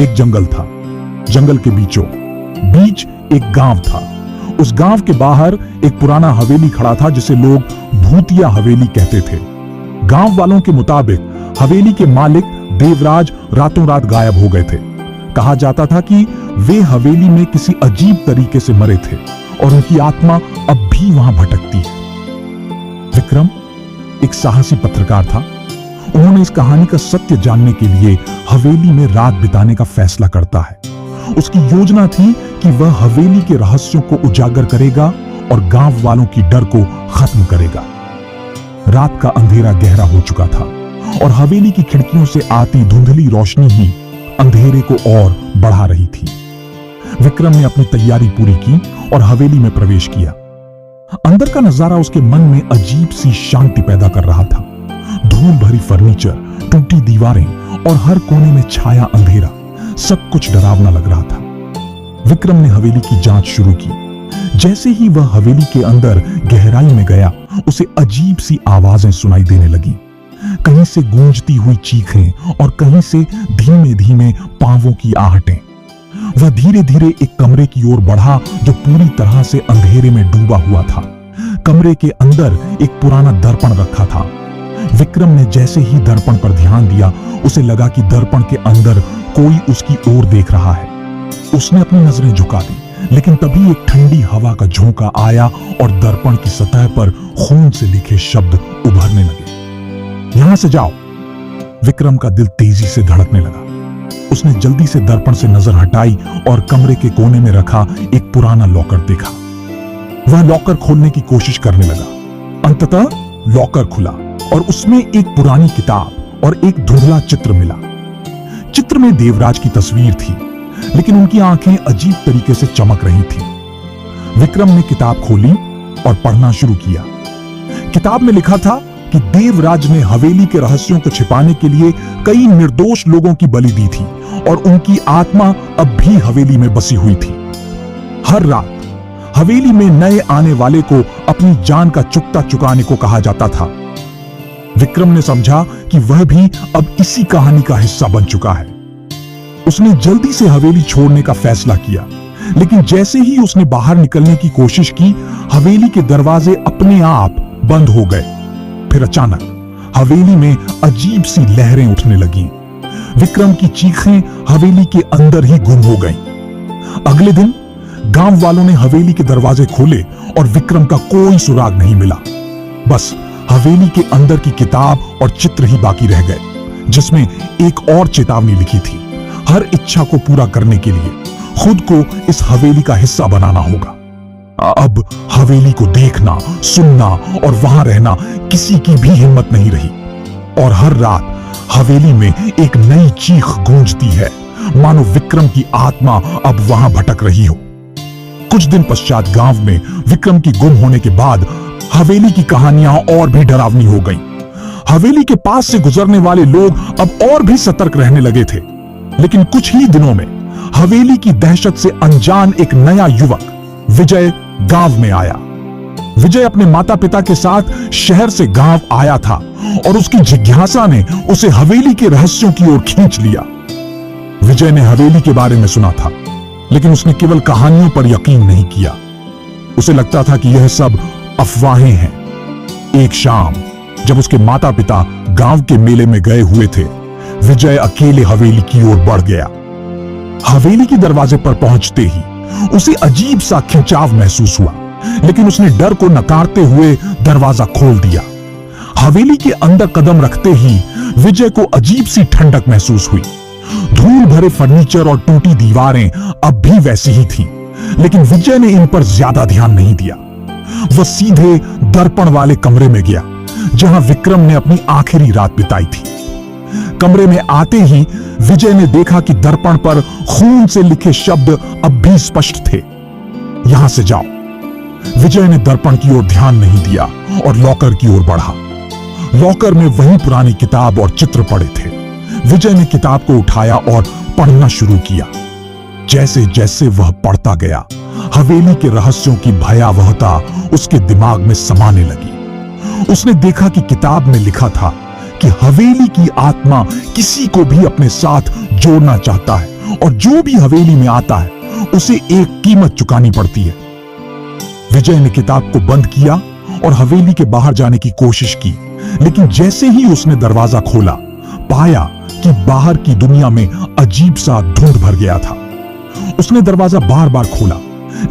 एक जंगल था। जंगल के बीचों बीच एक गांव था। उस गांव के बाहर एक पुराना हवेली खड़ा था जिसे लोग भूतिया हवेली कहते थे। गांव वालों के मुताबिक हवेली के मालिक देवराज रातों रात गायब हो गए थे। कहा जाता था कि वे हवेली में किसी अजीब तरीके से मरे थे और उनकी आत्मा अब भी वहां भटकती है। विक्रम एक साहसी पत्रकार था। उन्होंने इस कहानी का सत्य जानने के लिए हवेली में रात बिताने का फैसला करता है। उसकी योजना थी कि वह हवेली के रहस्यों को उजागर करेगा और गांव वालों की डर को खत्म करेगा। रात का अंधेरा गहरा हो चुका था और हवेली की खिड़कियों से आती धुंधली रोशनी ही अंधेरे को और बढ़ा रही थी। विक्रम ने अपनी तैयारी पूरी की और हवेली में प्रवेश किया। अंदर का नजारा उसके मन में अजीब सी शांति पैदा कर रहा था। धूल भरी फर्नीचर, टूटी दीवारें और हर कोने में छाया अंधेरा, सब कुछ डरावना लग रहा था। विक्रम ने हवेली की जांच शुरू की। जैसे ही वह हवेली के अंदर गहराई में गया, उसे अजीब सी आवाजें सुनाई देने लगीं। कहीं से गूंजती हुई चीखें और कहीं से धीमे धीमे पांवों की आहटें। वह धीरे धीरे एक कमरे की ओर बढ़ा जो पूरी तरह से अंधेरे में डूबा हुआ था। कमरे के अंदर एक पुराना दर्पण रखा था। विक्रम ने जैसे ही दर्पण पर ध्यान दिया, उसे लगा कि दर्पण के अंदर कोई उसकी ओर देख रहा है। उसने अपनी नजरें झुका दी, लेकिन तभी एक ठंडी हवा का झोंका आया और दर्पण की सतह पर खून से लिखे शब्द उभरने लगे। यहां से जाओ। विक्रम का दिल तेजी से धड़कने लगा। उसने जल्दी से दर्पण से नजर हटाई और कमरे के कोने में रखा एक पुराना लॉकर देखा। वह लॉकर खोलने की कोशिश करने लगा। अंततः लॉकर खुला और उसमें एक पुरानी किताब और एक धुंधला चित्र मिला। चित्र में देवराज की तस्वीर थी, लेकिन उनकी आंखें अजीब तरीके से चमक रही थी। विक्रम ने किताब खोली और पढ़ना शुरू किया। किताब में लिखा था कि देवराज ने हवेली के रहस्यों को छिपाने के लिए कई निर्दोष लोगों की बलि दी थी और उनकी आत्मा अब भी हवेली में बसी हुई थी। हर रात हवेली में नए आने वाले को अपनी जान का चुकता चुकाने को कहा जाता था। विक्रम ने समझा कि वह भी अब इसी कहानी का हिस्सा बन चुका है। उसने जल्दी से हवेली छोड़ने का फैसला किया, लेकिन जैसे ही उसने बाहर निकलने की कोशिश की, हवेली के दरवाजे अपने आप बंद हो गए। फिर अचानक हवेली में अजीब सी लहरें उठने लगीं। विक्रम की चीखें हवेली के अंदर ही गुम हो गईं। अगले दिन गांव वालों ने हवेली के दरवाजे खोले और विक्रम का कोई सुराग नहीं मिला। बस हवेली के अंदर की किताब और चित्र ही बाकी रह गए, जिसमें एक और चेतावनी लिखी थी। हर इच्छा को पूरा करने के लिए खुद को इस हवेली का हिस्सा बनाना होगा। अब हवेली को देखना, सुनना और वहां रहना किसी की भी हिम्मत नहीं रही। और हर रात हवेली में एक नई चीख गूंजती है, मानो विक्रम की आत्मा अब वहां भटक रही हो। कुछ दिन पश्चात गांव में विक्रम की गुम होने के बाद हवेली की कहानियां और भी डरावनी हो गईं। हवेली के पास से गुजरने वाले लोग अब और भी सतर्क रहने लगे थे। लेकिन कुछ ही दिनों में हवेली की दहशत से अनजान एक नया युवक विजय गांव में आया। विजय अपने माता पिता के साथ शहर से गांव आया था और उसकी जिज्ञासा ने उसे हवेली के रहस्यों की ओर खींच लिया। विजय ने हवेली के बारे में सुना था, लेकिन उसने केवल कहानियों पर यकीन नहीं किया। उसे लगता था कि यह सब अफवाहें हैं। एक शाम जब उसके माता पिता गांव के मेले में गए हुए थे, विजय अकेले हवेली की ओर बढ़ गया। हवेली के दरवाजे पर पहुंचते ही उसे अजीब सा खिंचाव महसूस हुआ, लेकिन उसने डर को नकारते हुए दरवाजा खोल दिया। हवेली के अंदर कदम रखते ही विजय को अजीब सी ठंडक महसूस हुई। धूल भरे फर्नीचर और टूटी दीवारें अब भी वैसी ही थीं, लेकिन विजय ने इन पर ज्यादा ध्यान नहीं दिया। वह सीधे दर्पण वाले कमरे में गया, जहां विक्रम ने अपनी आखिरी रात बिताई थी। कमरे में आते ही विजय ने देखा कि दर्पण पर खून से लिखे शब्द अब भी स्पष्ट थे। यहां से जाओ। विजय ने दर्पण की ओर ध्यान नहीं दिया और लॉकर की ओर बढ़ा। लॉकर में वही पुरानी किताब और चित्र पड़े थे। विजय ने किताब को उठाया और पढ़ना शुरू किया। जैसे जैसे वह पढ़ता गया, हवेली के रहस्यों की भयावहता उसके दिमाग में समाने लगी। उसने देखा कि किताब में लिखा था कि हवेली की आत्मा किसी को भी अपने साथ जोड़ना चाहता है और जो भी हवेली में आता है उसे एक कीमत चुकानी पड़ती है। विजय ने किताब को बंद किया और हवेली के बाहर जाने की कोशिश की, लेकिन जैसे ही उसने दरवाजा खोला, पाया कि बाहर की दुनिया में अजीब सा धुंध भर गया था। उसने दरवाजा बार बार खोला,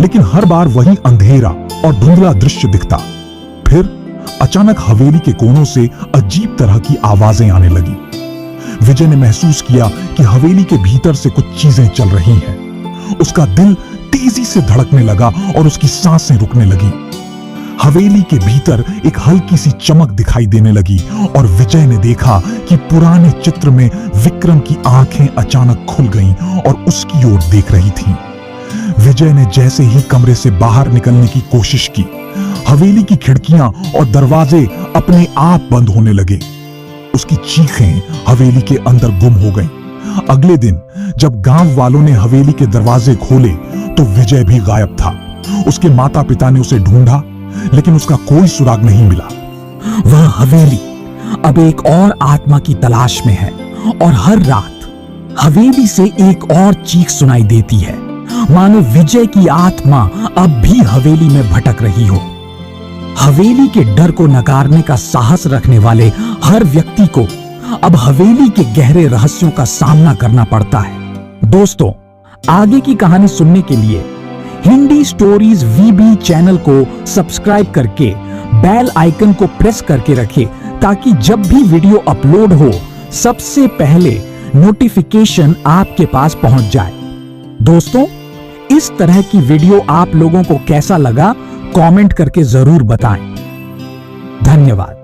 लेकिन हर बार वही अंधेरा और धुंधला दृश्य दिखता। फिर अचानक हवेली के कोनों से अजीब तरह की आवाजें आने लगी। विजय ने महसूस किया कि हवेली के भीतर से कुछ चीजें चल रही हैं। उसका दिल तेजी से धड़कने लगा और उसकी सांसें रुकने लगी। हवेली के भीतर एक हल्की सी चमक दिखाई देने लगी और विजय ने देखा कि पुराने चित्र में विक्रम की आंखें अचानक खुल गईं और उसकी ओर देख रही थीं। विजय ने जैसे ही कमरे से बाहर निकलने की कोशिश की, हवेली की खिड़कियां और दरवाजे अपने आप बंद होने लगे। उसकी चीखें हवेली के अंदर गुम हो गईं। अगले दिन जब गांव वालों ने हवेली के दरवाजे खोले तो विजय भी गायब था। उसके माता पिता ने उसे ढूंढा, लेकिन उसका कोई सुराग नहीं मिला। वह हवेली अब एक और आत्मा की तलाश में है और हर रात हवेली से एक और चीख सुनाई देती है, मानो विजय की आत्मा अब भी हवेली में भटक रही हो। हवेली के डर को नकारने का साहस रखने वाले हर व्यक्ति को अब हवेली के गहरे रहस्यों का सामना करना पड़ता है। दोस्तों, आगे की कहानी सुनने के लिए हिंदी स्टोरीज वीबी चैनल को सब्सक्राइब करके बेल आइकन को प्रेस करके रखें, ताकि जब भी वीडियो अपलोड हो सबसे पहले नोटिफिकेशन आपके पास पहुंच जाए। दोस्तों, इस तरह की वीडियो आप लोगों को कैसा लगा कमेंट करके जरूर बताएं। धन्यवाद।